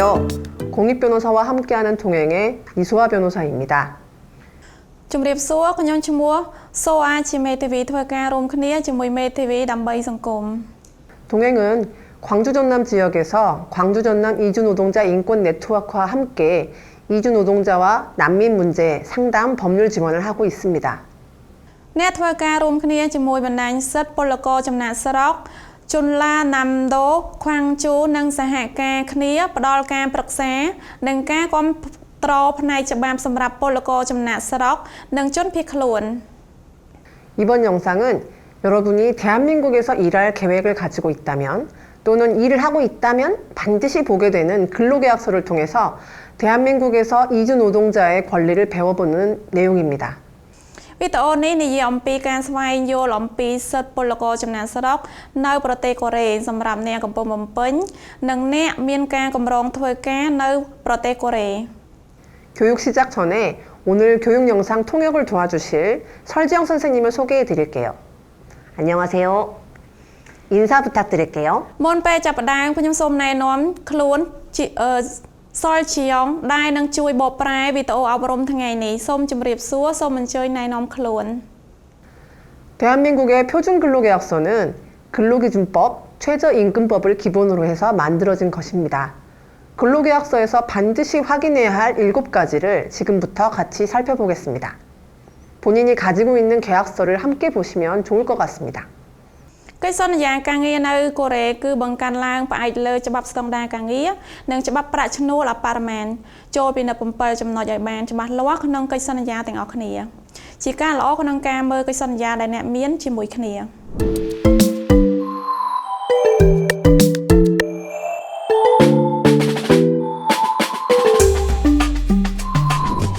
안녕하세요. 공익변호사와 함께하는 동행의 이소아 변호사입니다. ជំរាបសួរ ខ្ញុំឈ្មោះ 소아 ជាមេធាវីធ្វើការរួមគ្នាជាមួយមេធាវីដើម្បីសង្គម 동행은 광주 전남 지역에서 광주 전남 이주 노동자 인권 네트워크와 함께 이주 노동자와 난민 문제 상담 법률 지원을 하고 있습니다. អ្នកធ្វើការរួមគ្នាជាមួយបណ្ដាញសិទ្ធិពលករចំណាក់ស្រុក ជនឡាណាំដូ ខ្វាំងជូ និងសហការគ្នាផ្ដល់ការប្រឹក្សា និងការគាំទ្រផ្នែកច្បាប់សម្រាប់ពលករចំណាក់ស្រុក និងជនភៀសខ្លួន 이번 영상은 여러분이 대한민국에서 일할 계획을 가지고 있다면 또는 일을 하고 있다면 반드시 보게 되는 근로계약서를 통해서 대한민국에서 이주 노동자의 권리를 배워보는 내용입니다. វីដេអូនេះនិយាយអំពីការស្វែងយល់អំពីសិទ្ធិពលករចំណាក់ស្រុកនៅប្រទេសកូរ៉េសម្រាប់អ្នកកំពុងបំពេញនិងអ្នកមានការកម្រងធ្វើការនៅប្រទេសកូរ៉េ 교육 시작 전에 오늘 교육 영상 통역을 도와주실 설지영 선생님을 소개해 드릴게요. 안녕하세요. 인사 부탁드릴게요. មុនពេលចាប់ផ្ដើមខ្ញុំសូមណែនាំខ្លួនសលជាងដែលនឹងជួយបកប្រែវីដេអូអប់រំថ្ងៃនេះសូមជម្រាបសួរសូមអញ្ជើញណែនាំខ្លួន 대한민국의 표준근로계약서는 근로기준법, 최저임금법을 기본으로 해서 만들어진 것입니다. 근로계약서에서 반드시 확인해야 할 7가지를 지금부터 같이 살펴보겠습니다. 본인이 가지고 있는 계약서를 함께 보시면 좋을 것 같습니다. កិច្ចសន្យាការងារនៅកូរ៉េគឺបង្កើតឡើងផ្អែកលើច្បាប់ស្តង់ដារការងារនិងច្បាប់ប្រាក់ឈ្នួលអបរមាណចូលពីនៅ7ចំណុចឲ្យបានច្បាស់លាស់ក្នុងកិច្ចសន្យាទាំងអស់គ្នាជាការល្អក្នុងការមើលកិច្ចសន្យាដែលអ្នកមានជាមួយគ្នា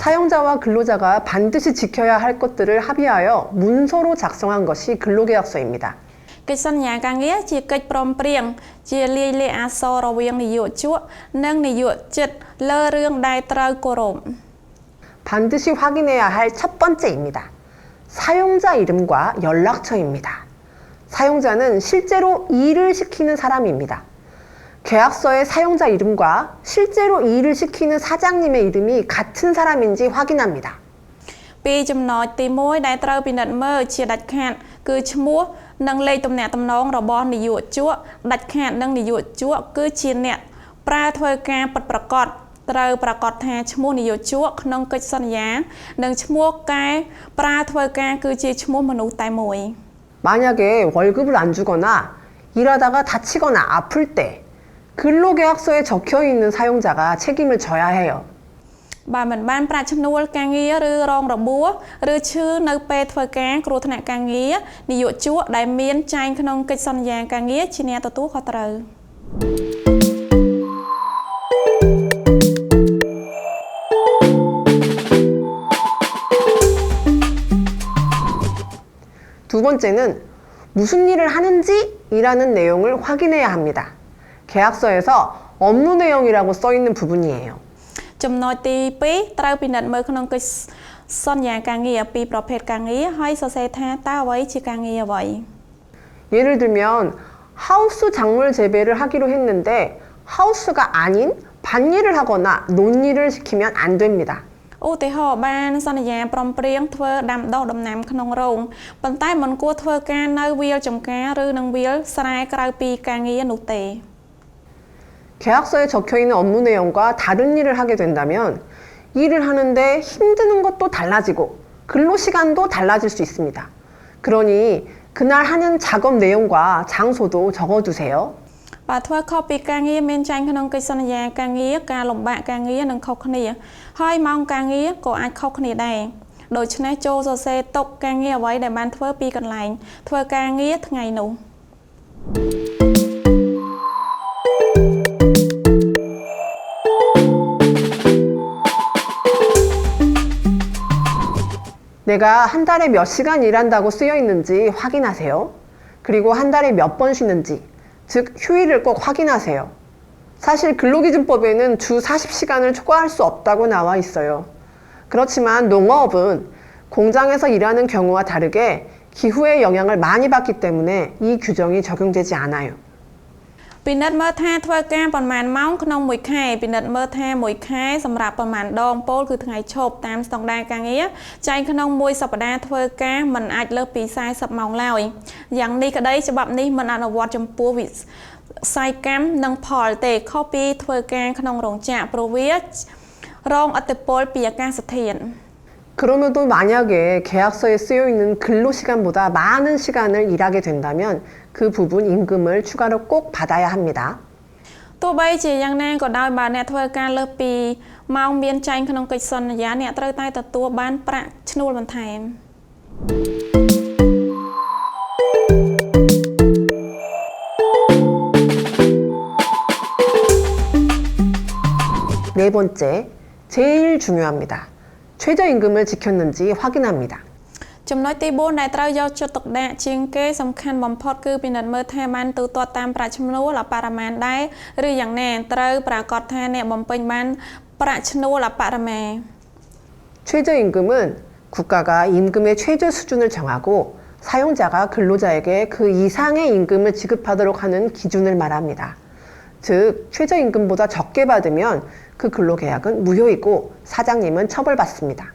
사용자와 근로자가 반드시 지켜야 할 것들을 합의하여 문서로 작성한 것이 근로계약서입니다. កិច្ចសន្យាការងារជាកិច្ចព្រមព្រៀងជាលាយលក្ខណ៍អក្សររវាងនយោជកនិងនយោជិតលើរឿងដែលត្រូវគោរព 반드시 확인해야 할 첫 번째입니다. 사용자 이름과 연락처입니다. 사용자는 실제로 일을 시키는 사람입니다. 계약서의 사용자 이름과 실제로 일을 시키는 사장님의 이름이 같은 사람인지 확인합니다. ពីចំណុចទី1ដែលត្រូវពិនិត្យមើលជាដាច់ខាតគឺឈ្មោះនិងលេខទំនាក់ទំនងរបស់នយោជកដាច់ខាតនឹងនយោជកគឺជាអ្នកប្រើធ្វើការពិតប្រាកដត្រូវប្រាកដថាឈ្មោះនយោជកក្នុងកិច្ចសន្យានិងឈ្មោះកែប្រើធ្វើការគឺជាឈ្មោះមនុស្សតែមួយ 만약에 월급을 안 주거나 일하다가 다치거나 아플 때 근로계약서에 적혀있는 사용자가 책임을 져야 해요. បើមិនបានប្រាក់ឈ្នួលការងារឬរងរបួសឬឈឺនៅពេលធ្វើការគ្រោះថ្នាក់ការងារនយោជកដែលមានចែងក្នុងកិច្ចសន្យាការងារជាអ្នកទទួលខុសត្រូវ 두 번째는 무슨 일을 하는지 이라는 내용을 확인해야 합니다. 계약서에서 업무 내용이라고 써있는 부분이에요. ចំណុចទី2ត្រូវពិនិត្យមើលក្នុងកិច្ចសន្យាការងារពីប្រភេទការងារហើយសរសេរថាតើអ្វីជាការងារអ្វី 예를 들면 하우스 작물 재배를 하기로 했는데 하우스가 아닌 밭일을 하거나 논일을 시키면 안 됩니다. ឧទាហរណ៍បានសន្យាព្រមព្រៀងធ្វើដាំដុះដំណាំក្នុងរោងប៉ុន្តែមិនគួរធ្វើការនៅវាលចម្ការឬនឹងវាលស្រែក្រៅពីការងារនោះទេ 계약서에 적혀있는 업무 내용과 다른 일을 하게 된다면 일을 하는데 힘드는 것도 달라지고 근로시간도 달라질 수 있습니다. 그러니 그날 하는 작업 내용과 장소도 적어두세요. បើធ្វើខុសពីការងារមានចែងក្នុងកិច្ចសន្យាការងារការលំបាកការងារនឹងខុសគ្នាហើយម៉ោងការងារក៏អាចខុសគ្នាដែរដូច្នេះចូលសរសេរទុកការងារអ្វីដែលបានធ្វើពីកន្លែងធ្វើការងារថ្ងៃនោះ 내가 한 달에 몇 시간 일한다고 쓰여 있는지 확인하세요. 그리고 한 달에 몇 번 쉬는지, 즉 휴일을 꼭 확인하세요. 사실 근로기준법에는 주 40시간을 초과할 수 없다고 나와 있어요. 그렇지만 농업은 공장에서 일하는 경우와 다르게 기후의 영향을 많이 받기 때문에 이 규정이 적용되지 않아요. ពិនិត្យមើលថាធ្វើការប៉ុន្មានម៉ោងក្នុងមួយខែពិនិត្យមើលថាមួយខែសម្រាប់ប៉ុន្មានដងពោលគឺថ្ងៃឈប់តាមស្តង់ដារការងារចែកក្នុងមួយសប្តាហ៍ធ្វើការមិនអាចលើសពី40ម៉ោងឡើយយ៉ាងនេះក្តីច្បាប់នេះមិនអនុវត្តចំពោះវិស័យកម្មនិងផលទេខុសពីធ្វើការក្នុងរោងចក្រព្រោះវារងឥទ្ធិពលពីអាកាសធាតុ 그러면 또 만약에 계약서에 쓰여 있는 근로 시간보다 많은 시간을 일하게 된다면 그 부분 임금을 추가로 꼭 받아야 합니다. ទោះបីជាយ៉ាងណាក៏ដោយបើអ្នកធ្វើការលើសពីម៉ោងមានចែងក្នុងកិច្ចសន្យាអ្នកត្រូវតែទទួលបានប្រាក់ឈ្នួលបន្ថែម 네 번째, 제일 중요합니다. 최저임금을 지켰는지 확인합니다. ចំណុចទី4ដែលត្រូវយកចិត្តទុកដាក់ជាងគេសំខាន់បំផុតគឺពិនិត្យមើលថាបានទូទាត់តាមប្រាក់ឈ្នួលអបរមាដែរឬយ៉ាងណាត្រូវប្រាកដថាអ្នកបំពេញបានប្រាក់ឈ្នួលអបរមា 최저임금은 국가가 임금의 최저 수준을 정하고 사용자가 근로자에게 그 이상의 임금을 지급하도록 하는 기준을 말합니다. 즉, 최저임금보다 적게 받으면 그 근로계약은 무효이고 사장님은 처벌받습니다.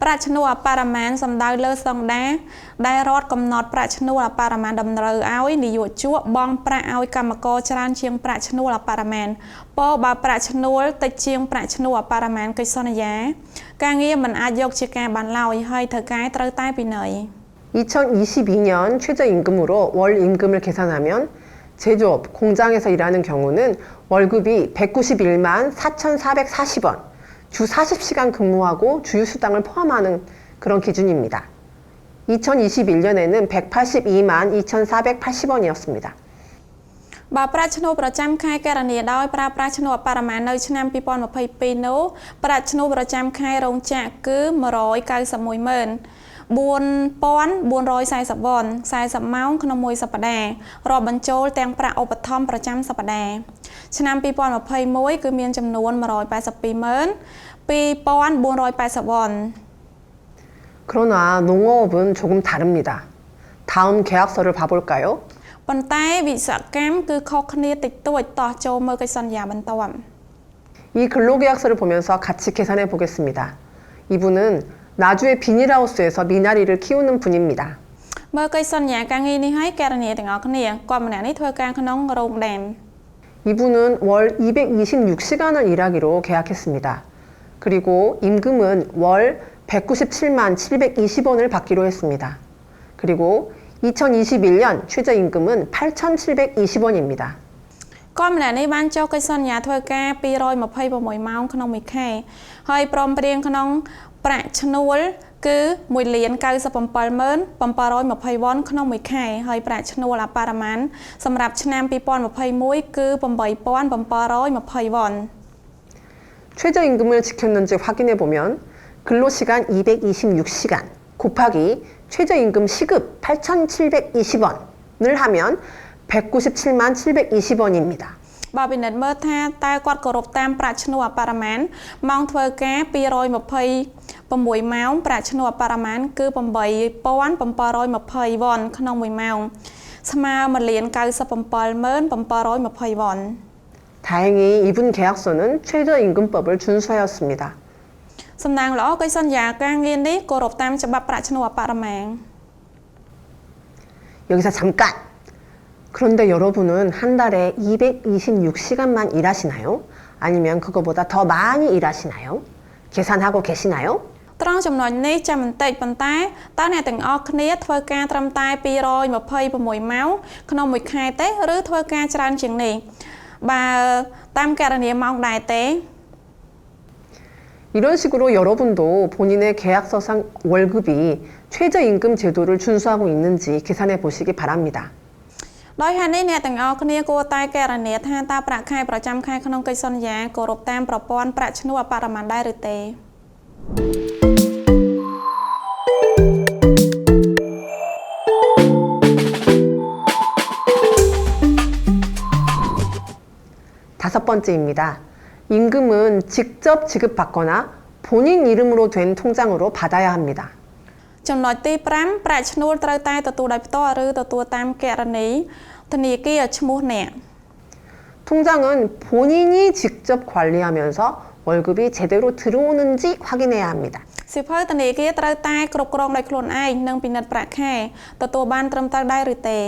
ប្រាក់ឈ្នួលអបរមាសំដៅលើស្តង់ដារដែលរដ្ឋកំណត់ប្រាក់ឈ្នួលអបរមាតម្រូវឲ្យនិយោជកបង់ប្រាក់ឲ្យកម្មករច្រើនជាងប្រាក់ឈ្នួលអបរមាបើប្រាក់ឈ្នួលតិចជាងប្រាក់ឈ្នួលអបរមាកិច្ចសន្យាការងារមិនអាចយកជាការបានឡើយហើយត្រូវការត្រូវតែពិន័យ 2022년 최저임금으로 월 임금을 계산하면 제조업, 공장에서 일하는 경우는 월급이 191만 4,440원, 주 40시간 근무하고 주휴수당을 포함하는 그런 기준입니다. 2021년에는 182만 2,480원이었습니다. បើប្រាក់ឈ្នួលប្រចាំខែកណនីដោយប្រើប្រាស់ឈ្នួលអបរមានៅឆ្នាំ2022នោះប្រាក់ឈ្នួលប្រចាំខែរោងចក្រគឺ191ម៉ឺន 4,440 វ៉ុន 40 ម៉ោងក្នុងមួយសប្តាហ៍រាប់បញ្ចូលទាំងប្រាក់ឧបត្ថម្ភប្រចាំសប្តាហ៍ឆ្នាំ2021គឺមានចំនួន 182ម៉ឺន 2,480 វ៉ុន 그러나 농어업은 조금 다릅니다. 다음 계약서를 봐볼까요? ប៉ុន្តែវិស្វកម្មគឺខុសគ្នាតិចតួចតោះចូលមើលកិច្ចសន្យាបន្ទាប់ 이 근로계약서를 보면서 같이 계산해 보겠습니다. 이분은 나주의 비닐하우스에서 미나리를 키우는 분입니다. មើលកិច្ចសន្យាការងារនេះហើយកណនីទាំងអស់គ្នាគាត់ម្នាក់នេះធ្វើការក្នុងរោងដែម 이분은 월 226시간을 일하기로 계약했습니다. 그리고 임금은 월 197만 720원을 받기로 했습니다. 그리고 2021년 최저임금은 8,720원입니다. គាត់ម្នាក់នេះបានចុះកិច្ចសន្យាធ្វើការ226ម៉ោងក្នុងមួយខែហើយព្រមព្រៀងក្នុងប្រាក់ឈ្នួលគឺ1,097,720 វ៉ុនក្នុងមួយខែហើយប្រាក់ឈ្នួលអបរមាសម្រាប់ឆ្នាំ2021គឺ 8,720 វ៉ុន 최저임금을 지켰는지 확인해 보면 근로시간 226시간 곱하기 최저임금 시급 8,720원을 하면 197만 720원입니다. បើពិនិត្យមើលថាតើគាត់គោរពតាមប្រាក់ឈ្នួលអបរមាម៉ោងធ្វើការ226ម៉ោងប្រាក់ឈ្នួលអបរមាគឺ 8,720 វ៉ុនក្នុងមួយម៉ោងស្មើ 1,097,720 វ៉ុន 다행히 이분 계약서는 최저임금법을 준수하였습니다. សំណាងល្អកិច្ចសន្យាការងារនេះគោរពតាមច្បាប់ប្រាក់ឈ្នួលអបរមា 여기서 잠깐! 그런데 여러분은 한 달에 226시간만 일하시나요? 아니면 그거보다 더 많이 일하시나요? 계산하고 계시나요? ត្រង់ចំណុចនេះចាំបន្តិចប៉ុន្តែតើអ្នកទាំងអស់គ្នាធ្វើការត្រឹមតែ226ម៉ោងក្នុងមួយខែទេឬធ្វើការច្រើនជាងនេះបើតាមករណីម៉ោងដែរទេ 이런 식으로 여러분도 본인의 계약서상 월급이 최저임금 제도를 준수하고 있는지 계산해 보시기 바랍니다. ដោយហេតុនេះអ្នកទាំងអស់គ្នាគួរតែកណនាថាតើប្រាក់ខែប្រចាំខែក្នុងកិច្ចសន្យាគោរពតាមប្រព័ន្ធប្រាក់ឈ្នួលអបរមាដែរឬទេ 다섯 번째입니다. 임금은 직접 지급받거나 본인 이름으로 된 통장으로 받아야 합니다. ចំណុចទី5ប្រាក់ឈ្នួលត្រូវតែទទួលដោយផ្ទាល់ឬទទួលតាមគណនីធនាគារឈ្មោះអ្នក 통장은 본인이 직접 관리하면서 월급이 제대로 들어오는지 확인해야 합니다. សៀវភៅធនាគារត្រូវតែគ្រប់គ្រងដោយខ្លួនឯងនិងពិនិត្យប្រាក់ខែទទួលបានត្រឹមត្រូវដែរឬទេ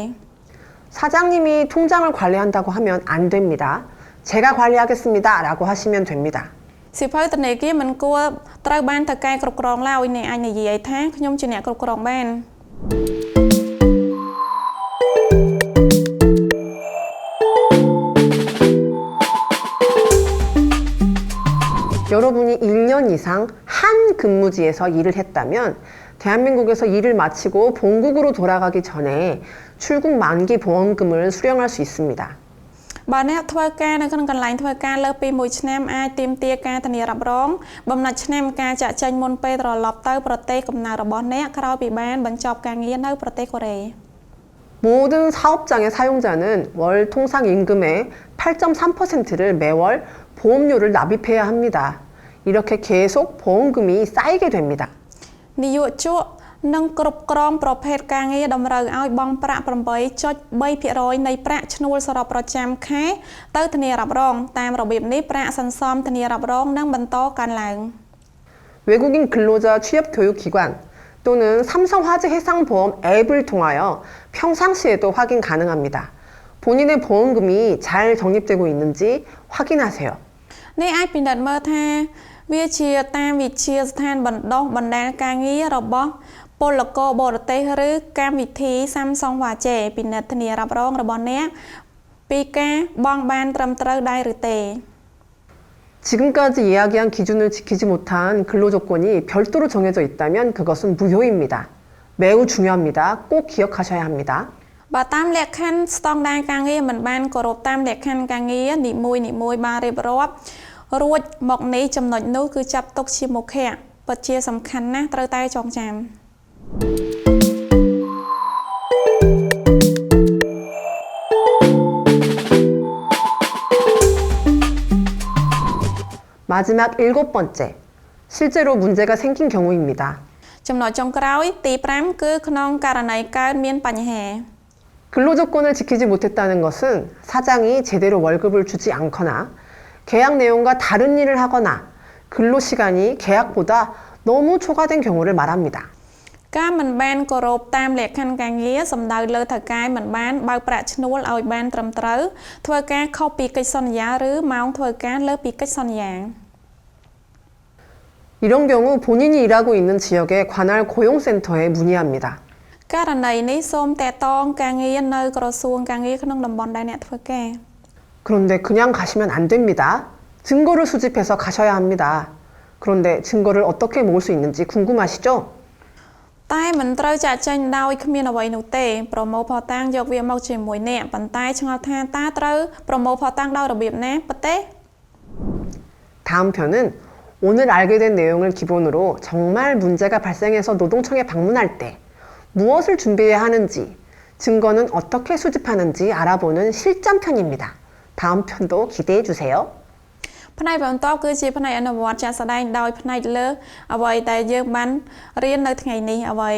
사장님이 통장을 관리한다고 하면 안 됩니다. 제가 관리하겠습니다. 라고 하시면 됩니다. សៀវភៅធនាគារមិនគួរត្រូវបានថៅកែគ្រប់គ្រងឡើយអ្នកអាចនិយាយថាខ្ញុំជាអ្នកគ្រប់គ្រងបាន 여러분이 1년 이상 한 근무지에서 일을 했다면 대한민국에서 일을 마치고 본국으로 돌아가기 전에 출국 만기 보험금을 수령할 수 있습니다. បើអ្នកធ្វើការនៅក្នុងកន្លែងធ្វើការលើសពី1ឆ្នាំអាចទាមទារការធានារ៉ាប់រងបំណាច់ឆ្នាំការចាក់ចែងមុនពេលត្រឡប់ទៅប្រទេសកំណើតរបស់អ្នកក្រោយពីបានបញ្ចប់ការងារនៅប្រទេសកូរ៉េ 모든 사업장의 사용자는 월 통상 임금의 8.3%를 매월 보험료를 납입해야 합니다. 이렇게 계속 보험금이 쌓이게 됩니다. នាយកជក់និងគ្រប់គ្រងប្រភេទការងារតម្រូវឲ្យបង់ប្រាក់ 8.3% នៃប្រាក់ឈ្នួលសរុបប្រចាំខែទៅធានារ៉ាប់រងតាមរបៀបនេះប្រាក់សន្សំធានារ៉ាប់រងនឹងបន្តកើនឡើង 외국인 근로자 취업 교육 기관 또는 삼성화재 해상보험 앱을 통하여 평상시에도 확인 가능합니다. 본인의 보험금이 잘 적립되고 있는지 확인하세요. នេះអាចពិនិត្យមើលថាវាជាតាមវិជាស្ថានបណ្ដុះបណ្ដាលការងាររបស់ពលករបរទេសឬកម្មវិធី Samsung Vache ពិនិត្យធានារ៉ាប់រងរបស់អ្នកពីការបង់បានត្រឹមត្រូវដែរឬទេ 지금까지 이야기한 기준을 지키지 못한 근로조건이 별도로 정해져 있다면 그것은 무효입니다. 매우 중요합니다. 꼭 기억하셔야 합니다. បើតាមលក្ខខណ្ឌស្តង់ដារការងារមិនបានគោរពតាមលក្ខខណ្ឌការងារនីមួយៗបានរៀបរាប់រួចមកនេះចំណុចនោះគឺចាប់ទុកជាមុខៈពិតជាសំខាន់ណាស់ត្រូវតែចងចាំ 마지막 7번째, 실제로 문제가 생긴 경우입니다. ចំណុចចុងក្រោយទី5គឺក្នុងករណីកើតមានបញ្ហា 근로조건을 지키지 못했다는 것은 사장이 제대로 월급을 주지 않거나 계약 내용과 다른 일을 하거나 근로시간이 계약보다 너무 초과된 경우를 말합니다. ការមិនបានគោរពតាមលក្ខខណ្ឌការងារសំដៅលើថៅកែមិនបានបើកប្រាក់ឈ្នួលឲ្យបានត្រឹមត្រូវធ្វើការខុសពីកិច្ចសន្យាឬម៉ោងធ្វើការលើសពីកិច្ចសន្យា 이런 경우 본인이 일하고 있는 지역의 관할 고용센터에 문의합니다. ករណីនេះសូមតាក់ទងការងារនៅក្រសួងការងារក្នុងតំបន់ដែលអ្នកធ្វើការ 그런데 그냥 가시면 안 됩니다. 증거를 수집해서 가셔야 합니다. 그런데 증거를 어떻게 모을 수 있는지 궁금하시죠? តែមិនត្រូវចាក់ចែងដោយគ្មានអ្វីនោះទេប្រមូលផតាំងយកវាមកជាមួយអ្នកប៉ុន្តែឆ្ងល់ថាតើត្រូវប្រមូលផតាំងដោយរបៀបណាប៉ុន្តែ 다음 편은 오늘 알게 된 내용을 기본으로 정말 문제가 발생해서 노동청에 방문할 때 무엇을 준비해야 하는지, 증거는 어떻게 수집하는지 알아보는 실전편입니다. 다음 편도 기대해 주세요. ផ្នែកបន្តគឺជាផ្នែកអនុវត្តជាក់ស្ដែងដោយផ្នែកលើអ្វីដែលយើងបានរៀននៅថ្ងៃនេះអ្វី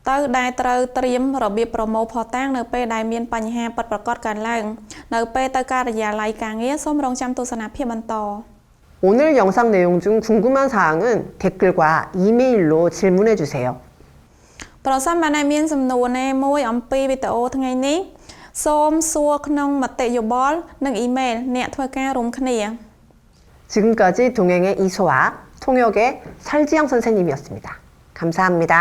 ទៅដែលត្រូវត្រៀមរបៀបប្រមូលភស្តុតាងនៅពេលដែលមានបញ្ហាពិតប្រាកដកើតឡើងនៅពេលទៅការិយាល័យការងារសូមរងចាំទស្សនាភាពបន្ត 오늘 영상 내용 중 궁금한 사항은 댓글과 이메일로 질문해 주세요. ប្រសិនបើអ្នកមានសំណួរណាមួយអំពីវីដេអូថ្ងៃនេះសូមសួរក្នុងមតិយោបល់និងអ៊ីមែលអ្នកធ្វើការរួមគ្នា 지금까지 동행의 이소아, 통역의 설지영 선생님이었습니다. 감사합니다.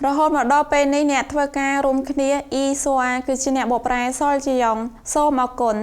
រហូតមកដល់ពេលនេះអ្នកធ្វើការរួមគ្នាអ៊ីសូអាគឺជាអ្នកបកប្រែសលជាយ៉ងសូមអរគុណ